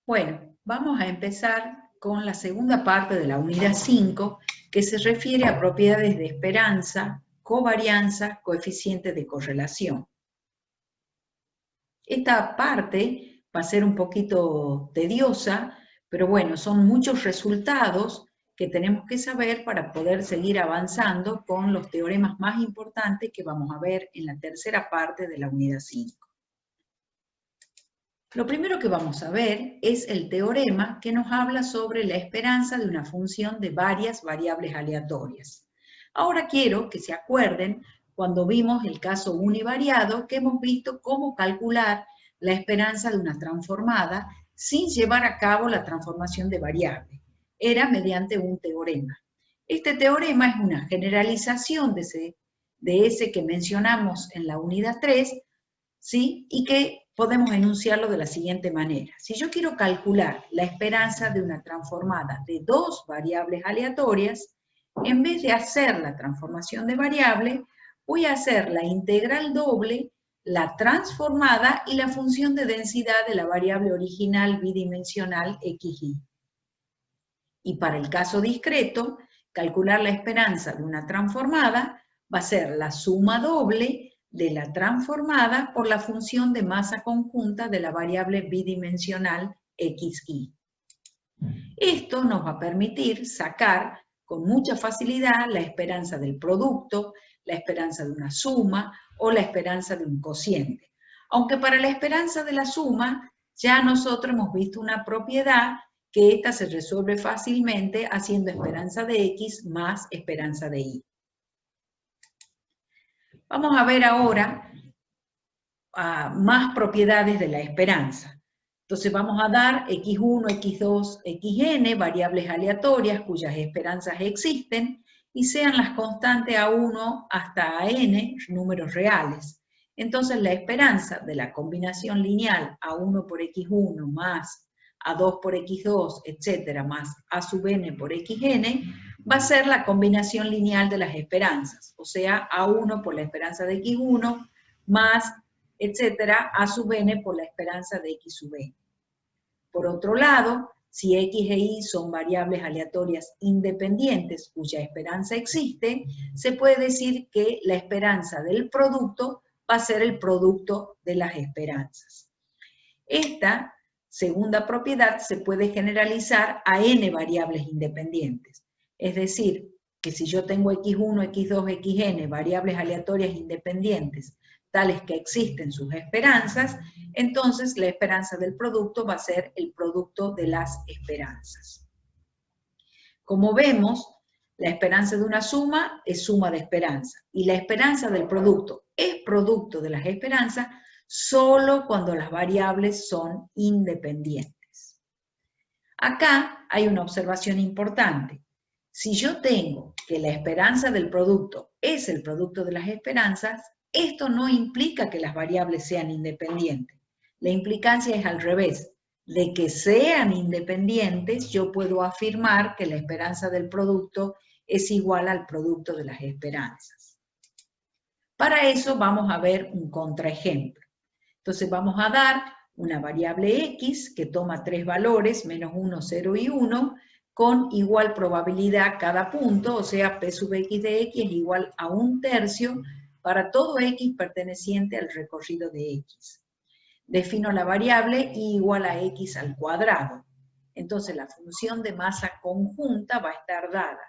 Bueno, vamos a empezar con la segunda parte de la unidad 5, que se refiere a propiedades de esperanza, covarianza, coeficientes de correlación. Esta parte va a ser un poquito tediosa, pero bueno, son muchos resultados que tenemos que saber para poder seguir avanzando con los teoremas más importantes que vamos a ver en la tercera parte de la unidad 5. Lo primero que vamos a ver es el teorema que nos habla sobre la esperanza de una función de varias variables aleatorias. Ahora quiero que se acuerden cuando vimos el caso univariado que hemos visto cómo calcular la esperanza de una transformada sin llevar a cabo la transformación de variable. Era mediante un teorema. Este teorema es una generalización de ese que mencionamos en la unidad 3, ¿sí? Y que podemos enunciarlo de la siguiente manera. Si yo quiero calcular la esperanza de una transformada de dos variables aleatorias, en vez de hacer la transformación de variable, voy a hacer la integral doble, la transformada y la función de densidad de la variable original bidimensional xy. Y para el caso discreto, calcular la esperanza de una transformada va a ser la suma doble de la transformada por la función de masa conjunta de la variable bidimensional xy. Esto nos va a permitir sacar con mucha facilidad la esperanza del producto, la esperanza de una suma o la esperanza de un cociente. Aunque para la esperanza de la suma ya nosotros hemos visto una propiedad que esta se resuelve fácilmente haciendo esperanza de x más esperanza de y. Vamos a ver ahora más propiedades de la esperanza. Entonces vamos a dar x1, x2, xn, variables aleatorias cuyas esperanzas existen, y sean las constantes a1 hasta a n números reales. Entonces la esperanza de la combinación lineal a1 por x1 más a2 por x2, etcétera, más a sub n por xn, va a ser la combinación lineal de las esperanzas, o sea, a1 por la esperanza de x1 más, etcétera, a sub n por la esperanza de x sub n. Por otro lado, si x e y son variables aleatorias independientes cuya esperanza existe, se puede decir que la esperanza del producto va a ser el producto de las esperanzas. Esta segunda propiedad se puede generalizar a n variables independientes. Es decir, que si yo tengo x1, x2, xn, variables aleatorias independientes, tales que existen sus esperanzas, entonces la esperanza del producto va a ser el producto de las esperanzas. Como vemos, la esperanza de una suma es suma de esperanza, y la esperanza del producto es producto de las esperanzas solo cuando las variables son independientes. Acá hay una observación importante. Si yo tengo que la esperanza del producto es el producto de las esperanzas, esto no implica que las variables sean independientes. La implicancia es al revés. De que sean independientes, yo puedo afirmar que la esperanza del producto es igual al producto de las esperanzas. Para eso vamos a ver un contraejemplo. Entonces vamos a dar una variable x que toma tres valores, menos 1, 0 y 1, con igual probabilidad cada punto, o sea, p sub x de x es igual a 1/3 para todo x perteneciente al recorrido de x. Defino la variable y igual a x al cuadrado. Entonces la función de masa conjunta va a estar dada.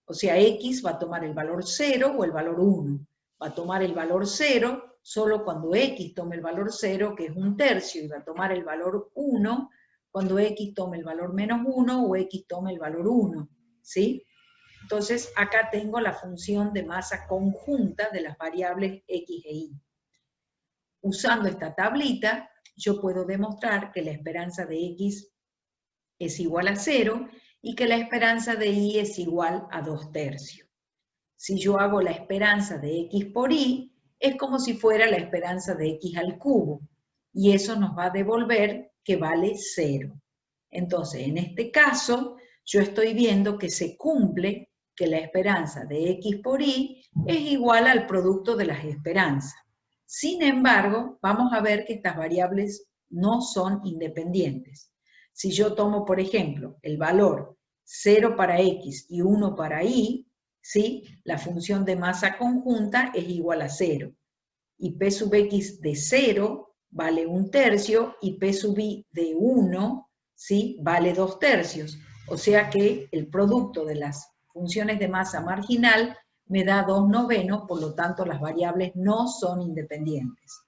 O sea, x va a tomar el valor 0 o el valor 1. Va a tomar el valor 0 solo cuando x tome el valor 0, que es 1/3, y va a tomar el valor 1 cuando x tome el valor menos 1 o x tome el valor 1. ¿Sí? Entonces acá tengo la función de masa conjunta de las variables x e y. Usando esta tablita, yo puedo demostrar que la esperanza de x es igual a 0 y que la esperanza de y es igual a 2/3. Si yo hago la esperanza de x por y, es como si fuera la esperanza de x al cubo, y eso nos va a devolver que vale 0. Entonces, en este caso, yo estoy viendo que se cumple que la esperanza de x por y es igual al producto de las esperanzas. Sin embargo, vamos a ver que estas variables no son independientes. Si yo tomo, por ejemplo, el valor 0 para X y 1 para Y, ¿sí? La función de masa conjunta es igual a 0. Y P sub X de 0 vale 1/3 y P sub Y de 1, ¿sí? Vale 2/3. O sea que el producto de las funciones de masa marginal me da 2/9, por lo tanto las variables no son independientes.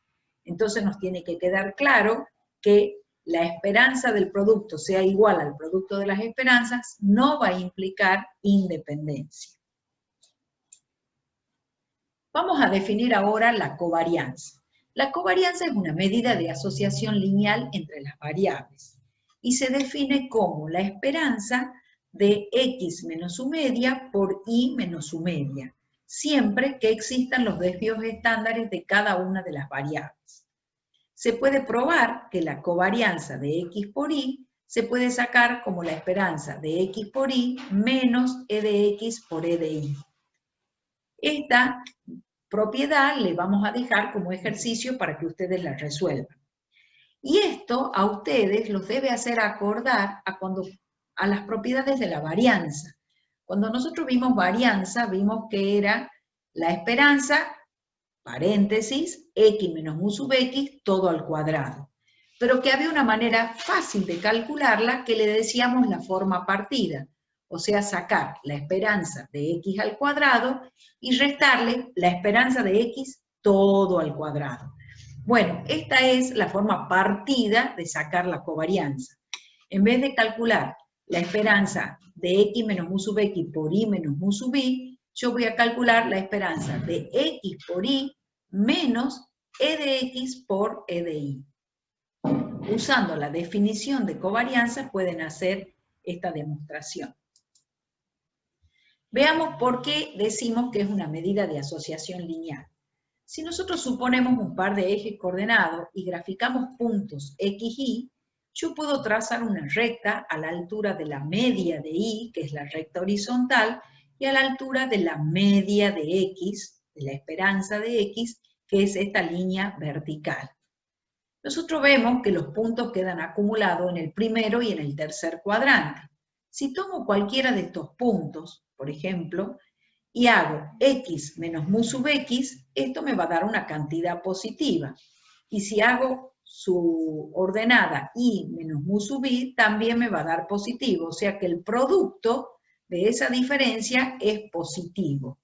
Entonces nos tiene que quedar claro que la esperanza del producto sea igual al producto de las esperanzas no va a implicar independencia. Vamos a definir ahora la covarianza. La covarianza es una medida de asociación lineal entre las variables y se define como la esperanza de X menos su media por Y menos su media, siempre que existan los desvíos estándares de cada una de las variables. Se puede probar que la covarianza de X por Y se puede sacar como la esperanza de X por Y menos E de X por E de Y. Esta propiedad le vamos a dejar como ejercicio para que ustedes la resuelvan. Y esto a ustedes los debe hacer acordar a las propiedades de la varianza. Cuando nosotros vimos varianza, vimos que era la esperanza, paréntesis, X menos mu sub X, todo al cuadrado. Pero que había una manera fácil de calcularla que le decíamos la forma partida. O sea, sacar la esperanza de X al cuadrado y restarle la esperanza de X todo al cuadrado. Bueno, esta es la forma partida de sacar la covarianza. En vez de calcular la esperanza de X menos mu sub X por Y menos mu sub Y, yo voy a calcular la esperanza de X por Y menos E de X por E de Y. Usando la definición de covarianza pueden hacer esta demostración. Veamos por qué decimos que es una medida de asociación lineal. Si nosotros suponemos un par de ejes coordenados y graficamos puntos X, Y, yo puedo trazar una recta a la altura de la media de Y, que es la recta horizontal, y a la altura de la media de X, de la esperanza de X, que es esta línea vertical. Nosotros vemos que los puntos quedan acumulados en el primero y en el tercer cuadrante. Si tomo cualquiera de estos puntos, por ejemplo, y hago X menos mu sub X, esto me va a dar una cantidad positiva. Y si hago su ordenada Y menos mu sub Y, también me va a dar positivo. O sea que el producto de esa diferencia es positivo.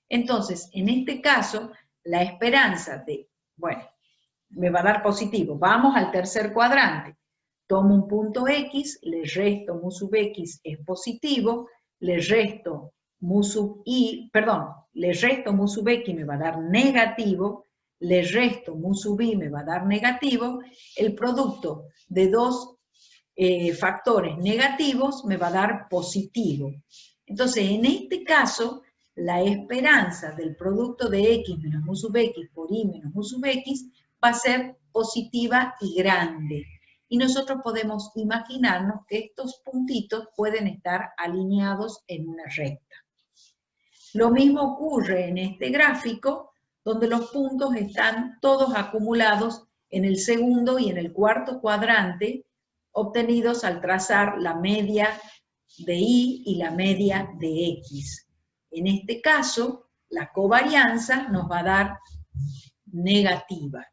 Entonces, en este caso, la esperanza de, bueno, me va a dar positivo. Vamos al tercer cuadrante. Tomo un punto X, le resto mu sub X es positivo, le resto mu sub Y, perdón, le resto mu sub X me va a dar negativo, le resto mu sub Y me va a dar negativo, el producto de dos factores negativos me va a dar positivo. Entonces, en este caso, la esperanza del producto de X menos mu sub X por Y menos mu sub X va a ser positiva y grande. Y nosotros podemos imaginarnos que estos puntitos pueden estar alineados en una recta. Lo mismo ocurre en este gráfico, donde los puntos están todos acumulados en el segundo y en el cuarto cuadrante, obtenidos al trazar la media de Y y la media de X. En este caso, la covarianza nos va a dar negativa.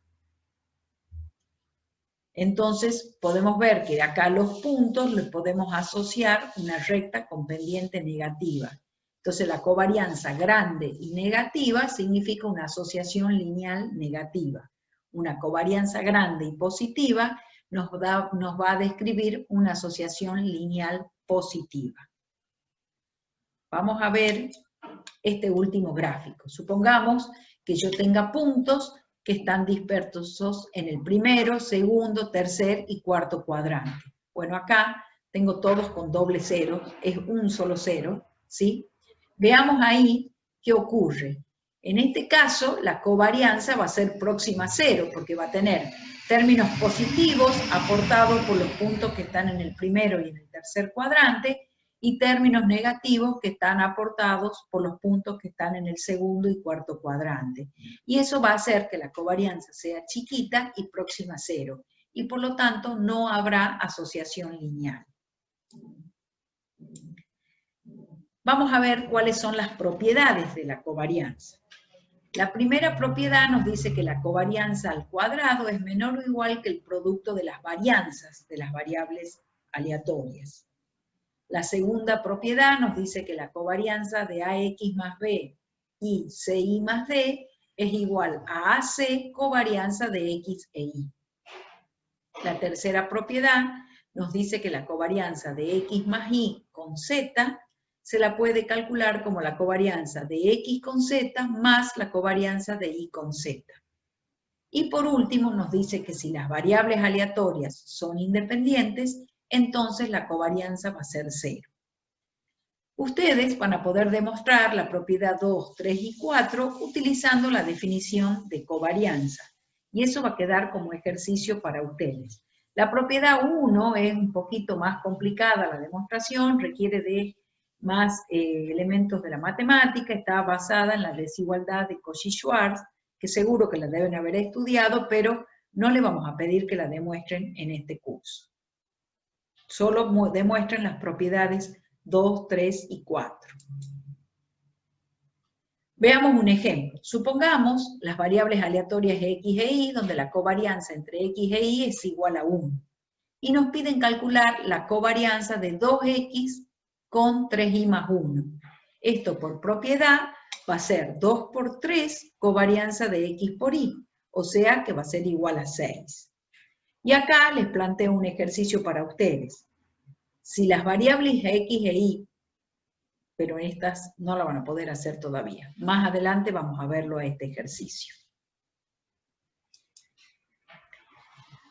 Entonces, podemos ver que acá los puntos les podemos asociar una recta con pendiente negativa. Entonces, la covarianza grande y negativa significa una asociación lineal negativa. Una covarianza grande y positiva nos va a describir una asociación lineal positiva. Vamos a ver este último gráfico. Supongamos que yo tenga puntos que están dispersos en el primero, segundo, tercer y cuarto cuadrante. Bueno, acá tengo todos con doble cero, es un solo cero, ¿sí? Veamos ahí qué ocurre. En este caso, la covarianza va a ser próxima a cero, porque va a tener términos positivos aportados por los puntos que están en el primero y en el tercer cuadrante, y términos negativos que están aportados por los puntos que están en el segundo y cuarto cuadrante. Y eso va a hacer que la covarianza sea chiquita y próxima a cero. y por lo tanto no habrá asociación lineal. Vamos a ver cuáles son las propiedades de la covarianza. La primera propiedad nos dice que la covarianza al cuadrado es menor o igual que el producto de las varianzas de las variables aleatorias. La segunda propiedad nos dice que la covarianza de AX más B y CI más D es igual a AC covarianza de X e Y. La tercera propiedad nos dice que la covarianza de X más Y con Z se la puede calcular como la covarianza de X con Z más la covarianza de Y con Z. Y por último nos dice que si las variables aleatorias son independientes, entonces la covarianza va a ser 0. Ustedes van a poder demostrar la propiedad 2, 3 y 4 utilizando la definición de covarianza. Y eso va a quedar como ejercicio para ustedes. La propiedad 1 es un poquito más complicada la demostración, requiere de más elementos de la matemática, está basada en la desigualdad de Cauchy-Schwarz, que seguro que la deben haber estudiado, pero no le vamos a pedir que la demuestren en este curso. Solo demuestren las propiedades 2, 3 y 4. Veamos un ejemplo. Supongamos las variables aleatorias X e Y, donde la covarianza entre X e Y es igual a 1. Y nos piden calcular la covarianza de 2X con 3Y más 1. Esto por propiedad va a ser 2 por 3 covarianza de X por Y, o sea que va a ser igual a 6. Y acá les planteo un ejercicio para ustedes. Si las variables X e Y, pero estas no la van a poder hacer todavía. Más adelante vamos a verlo a este ejercicio.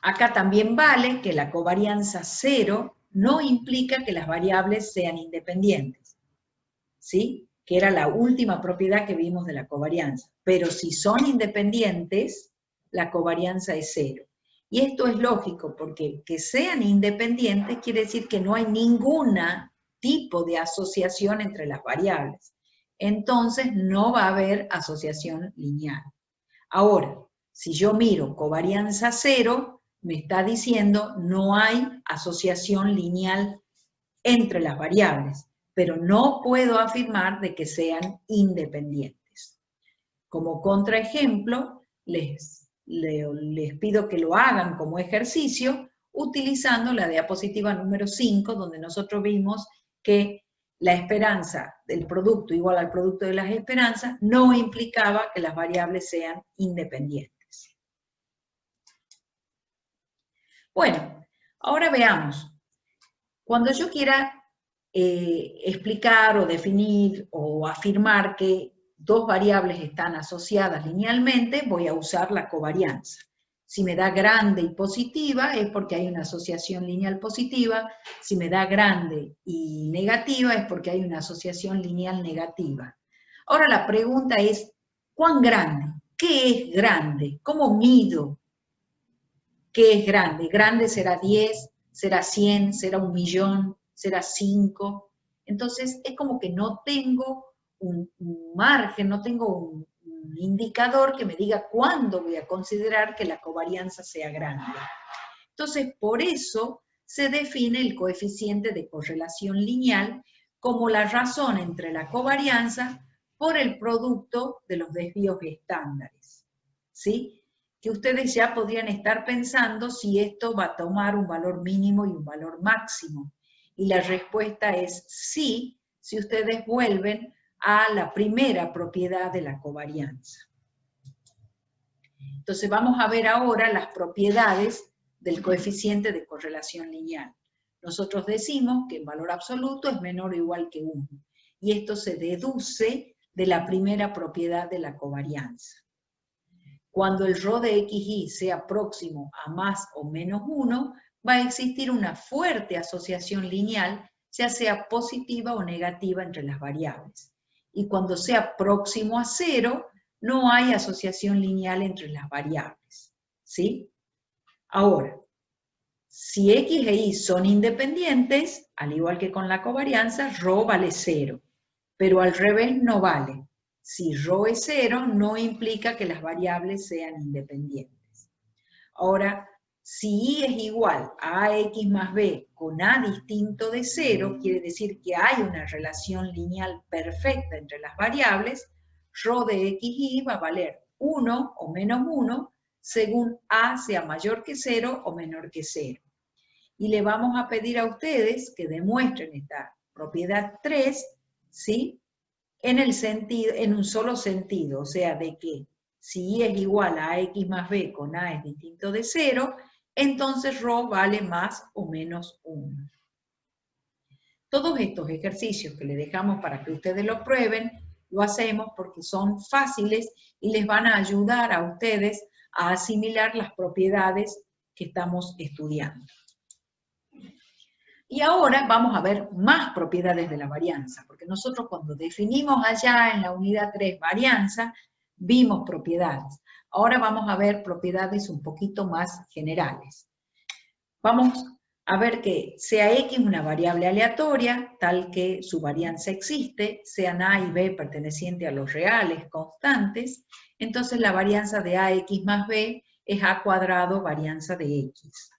Acá también vale que la covarianza 0 no implica que las variables sean independientes, ¿sí? Que era la última propiedad que vimos de la covarianza. Pero si son independientes, la covarianza es 0. Y esto es lógico, porque que sean independientes quiere decir que no hay ningún tipo de asociación entre las variables. Entonces no va a haber asociación lineal. Ahora, si yo miro covarianza 0, me está diciendo no hay asociación lineal entre las variables, pero no puedo afirmar de que sean independientes. Como contraejemplo, les pido que lo hagan como ejercicio utilizando la diapositiva número 5, donde nosotros vimos que la esperanza del producto igual al producto de las esperanzas no implicaba que las variables sean independientes. Bueno, ahora veamos. Cuando yo quiera explicar o definir o afirmar que dos variables están asociadas linealmente, voy a usar la covarianza. Si me da grande y positiva es porque hay una asociación lineal positiva, si me da grande y negativa es porque hay una asociación lineal negativa. Ahora la pregunta es, ¿cuán grande? ¿Qué es grande? ¿Cómo mido qué es grande? ¿Grande será 10? ¿Será 100? ¿Será 1.000.000? ¿Será 5? Entonces es como que no tengo un margen, no tengo un indicador que me diga cuándo voy a considerar que la covarianza sea grande. Entonces, por eso se define el coeficiente de correlación lineal como la razón entre la covarianza por el producto de los desvíos estándares. ¿Sí? Que ustedes ya podrían estar pensando si esto va a tomar un valor mínimo y un valor máximo. Y la respuesta es sí, si ustedes vuelven a la primera propiedad de la covarianza. Entonces vamos a ver ahora las propiedades del coeficiente de correlación lineal. Nosotros decimos que el valor absoluto es menor o igual que 1. Y esto se deduce de la primera propiedad de la covarianza. Cuando el ρ de XY sea próximo a más o menos 1, va a existir una fuerte asociación lineal, ya sea positiva o negativa entre las variables. Y cuando sea próximo a 0, no hay asociación lineal entre las variables. ¿Sí? Ahora, si X e Y son independientes, al igual que con la covarianza, ρ vale 0. Pero al revés no vale. Si ρ es 0, no implica que las variables sean independientes. Ahora, Si y es igual a ax más b con a distinto de 0, quiere decir que hay una relación lineal perfecta entre las variables, ρ de x y va a valer 1 o menos 1 según a sea mayor que 0 o menor que 0. Y le vamos a pedir a ustedes que demuestren esta propiedad 3, ¿sí? En un solo sentido, o sea, de que si y es igual a x más b con a es distinto de 0, entonces ρ vale más o menos 1. Todos estos ejercicios que le dejamos para que ustedes lo prueben, lo hacemos porque son fáciles y les van a ayudar a ustedes a asimilar las propiedades que estamos estudiando. Y ahora vamos a ver más propiedades de la varianza, porque nosotros cuando definimos allá en la unidad 3 varianza, vimos propiedades. Ahora vamos a ver propiedades un poquito más generales. Vamos a ver que sea x una variable aleatoria, tal que su varianza existe, sean a y b pertenecientes a los reales constantes, entonces la varianza de ax más b es a cuadrado varianza de x.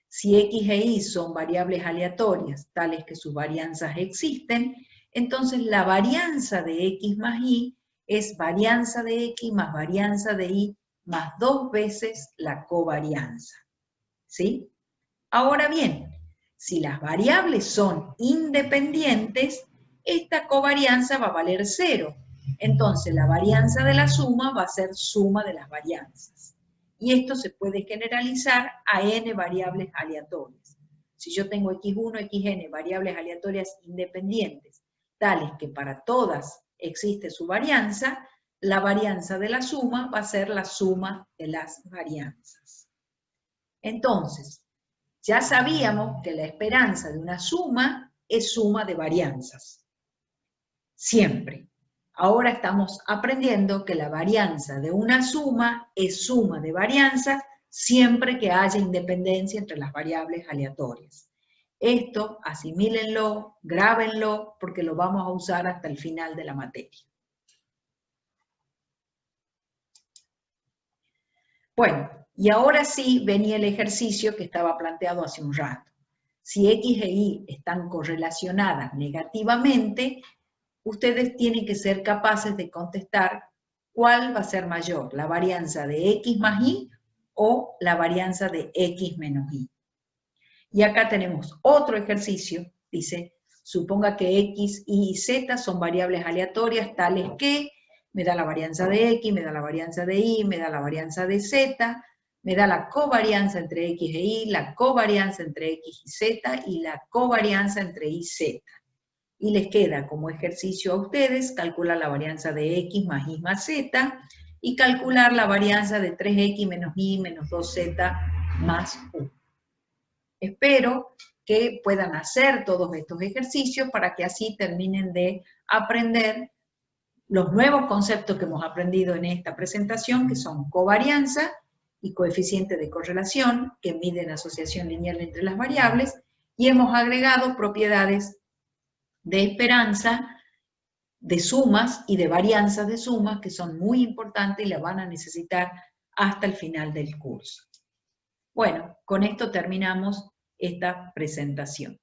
Si x e y son variables aleatorias, tales que sus varianzas existen, entonces la varianza de x más y es varianza de x más varianza de y más 2 veces la covarianza. ¿Sí? Ahora bien, si las variables son independientes, esta covarianza va a valer 0. Entonces la varianza de la suma va a ser suma de las varianzas. Y esto se puede generalizar a n variables aleatorias. Si yo tengo x1, xn, variables aleatorias independientes, tales que para todas existe su varianza, la varianza de la suma va a ser la suma de las varianzas. Entonces, ya sabíamos que la esperanza de una suma es suma de varianzas. Siempre. Ahora estamos aprendiendo que la varianza de una suma es suma de varianzas siempre que haya independencia entre las variables aleatorias. Esto, asimílenlo, grábenlo, porque lo vamos a usar hasta el final de la materia. Bueno, y ahora sí venía el ejercicio que estaba planteado hace un rato. Si x e y están correlacionadas negativamente, ustedes tienen que ser capaces de contestar cuál va a ser mayor, la varianza de x más y o la varianza de x menos y. Y acá tenemos otro ejercicio, dice, suponga que x, y z son variables aleatorias tales que me da la varianza de x, me da la varianza de y, me da la varianza de z, me da la covarianza entre x e y, la covarianza entre x y z y la covarianza entre y y z. Y les queda como ejercicio a ustedes calcular la varianza de x más y más z y calcular la varianza de 3x menos y menos 2z más 1. Espero que puedan hacer todos estos ejercicios para que así terminen de aprender los nuevos conceptos que hemos aprendido en esta presentación, que son covarianza y coeficiente de correlación, que miden asociación lineal entre las variables, y hemos agregado propiedades de esperanza, de sumas y de varianzas de sumas, que son muy importantes y las van a necesitar hasta el final del curso. Bueno, con esto terminamos esta presentación.